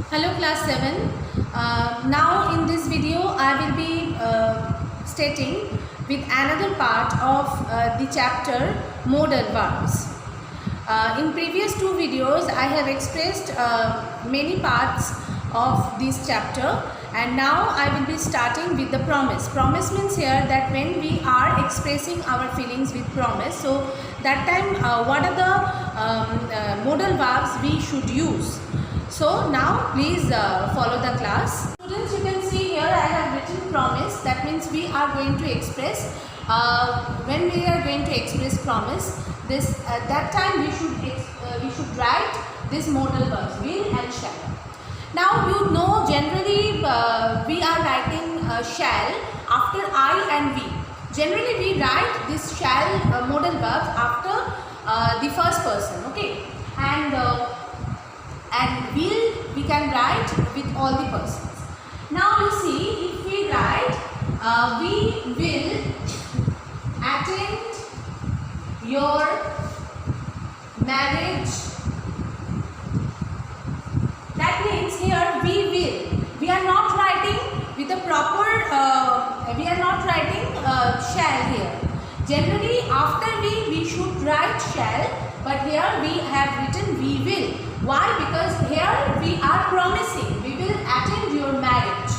Hello class 7. Now in this video I will be stating with another part of the chapter modal verbs. In previous two videos I have expressed many parts of this chapter, and now I will be starting with the promise. Promise means here that when we are expressing our feelings with promise, so that time what are the modal verbs we should use. So now please follow the class. Students, you can see here I have written promise. That means we are going to express, when we are going to express promise, this at that time we should write this modal verbs will and shall. Now you know generally we are writing shall after I and we. Generally we write this shall modal verbs after the first person, okay, and will we can write with all the persons. Now you see, if we write we will attend your marriage, that means here we are not writing with the proper we are not writing shall here. Generally after we should write shall, but here we have written we will. Why? Because here we are promising we will attend your marriage.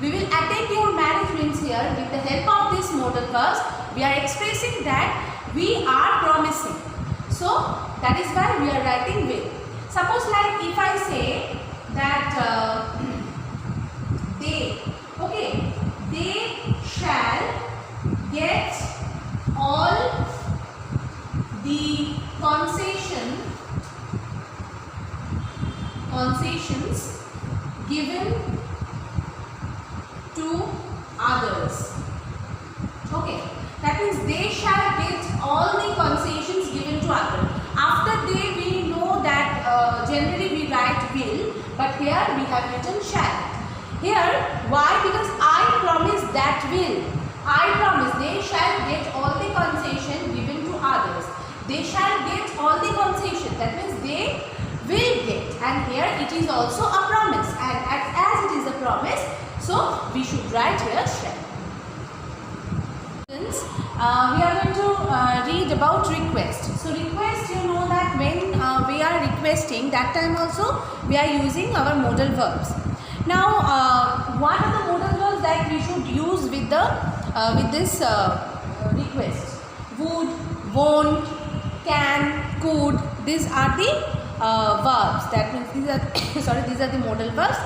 We will attend your marriage means here with the help of this modal verbs we are expressing that we are promising. So that is why we are writing will. Suppose like if I say that they shall get all the concessions given to others. Okay, that means they shall get all the concessions given to others. After they, we know that generally we write will, but here we have written shall. Here, why? Because I promise that will. I promise they shall get all the concession given to others. They shall get all the concession. That means they will get, and here it is also a promise, and as it is a promise, so we should write here shall. Students, we are going to read about request. So request, you know that when we are requesting, that time also we are using our modal verbs. Now what are the modal verbs that we should use with the with this request? Would, won't, can, could. These are the verbs. That means these are these are the modal verbs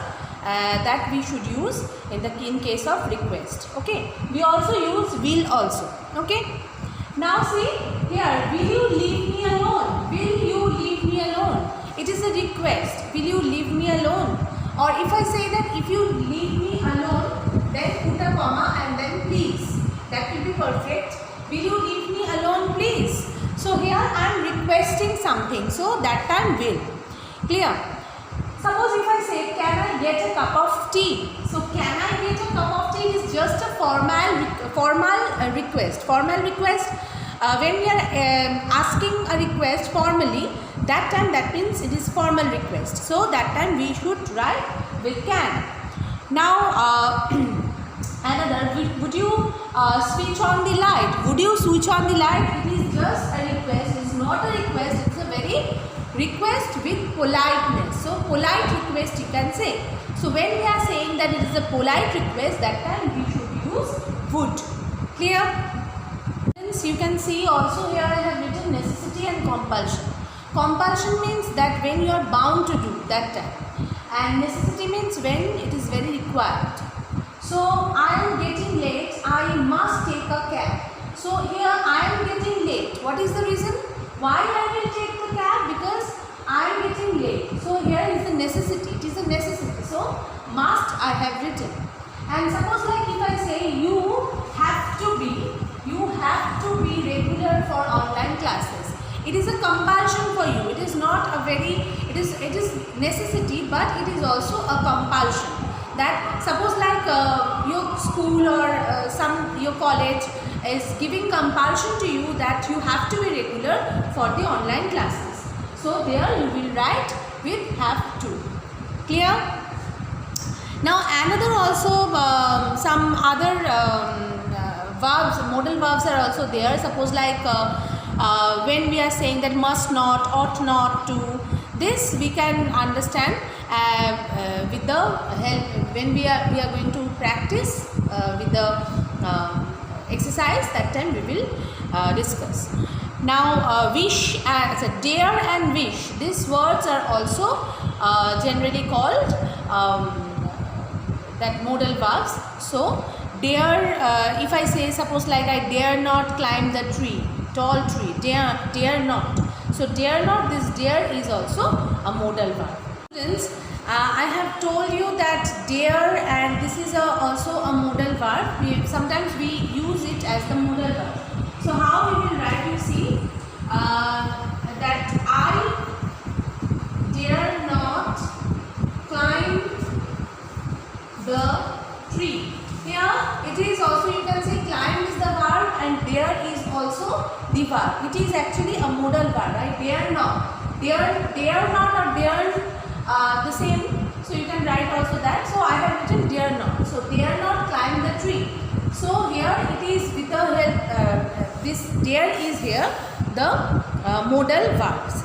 that we should use in case of request. Okay, we also use will also. Okay, now see here, will you leave me alone? Will you leave me alone? It is a request. Will you leave me alone? Or if I say that if you leave me alone, then put a comma and then please. That will be perfect. Will you leave me alone please? So here I am requesting something, so that time will. Clear? Suppose if I say, can I get a cup of tea? So can I get a cup of tea is just a formal request. Formal request, when we are asking a request formally, that time that means it is formal request. So that time we should write with can. Now another, would you switch on the light? Would you switch on the light? It is just a request. It is not a request. It is a very request with politeness. So polite request you can say. So when we are saying that it is a polite request, that time we should use would. Clear? You can see also here I have written necessity and compulsion. Compulsion means that when you are bound to do that time, and necessity means when it is very required. So I am getting late, I must take a cab. So here I am getting late. What is the reason why I will take the cab? Because I am getting late. So here is the necessity. It is a necessity. So must I have written. And suppose like if I say you have to be regular for online classes. It is a compulsion for you. It is not a very, it is necessity, but it is also a compulsion. That suppose like your school or your college is giving compulsion to you that you have to be regular for the online classes. So there you will write with have to. Clear? Now another also some other verbs, modal verbs are also there. Suppose like when we are saying that must not, ought not to, this we can understand with the help when we are going to practice with the exercise. That time we will discuss. Now wish, dare and wish, these words are also generally called that modal verbs. So dare, if I say suppose like I dare not climb the tree, tall tree, dare not. So dare not, this dare is also a modal verb. Students, I have told you that dare and this is also a modal verb. Sometimes we use it as the modal verb. So how we will write, you see, that I dare not climb the tree. Here it is also, you can say climb is the verb and dare is also the verb. It is actually a modal verb, right? Dare not. Dare not or dare the same. So you can write also that. So I have written dare not. So dare not climb the tree. So here it is with the help, this dare is here the modal verbs.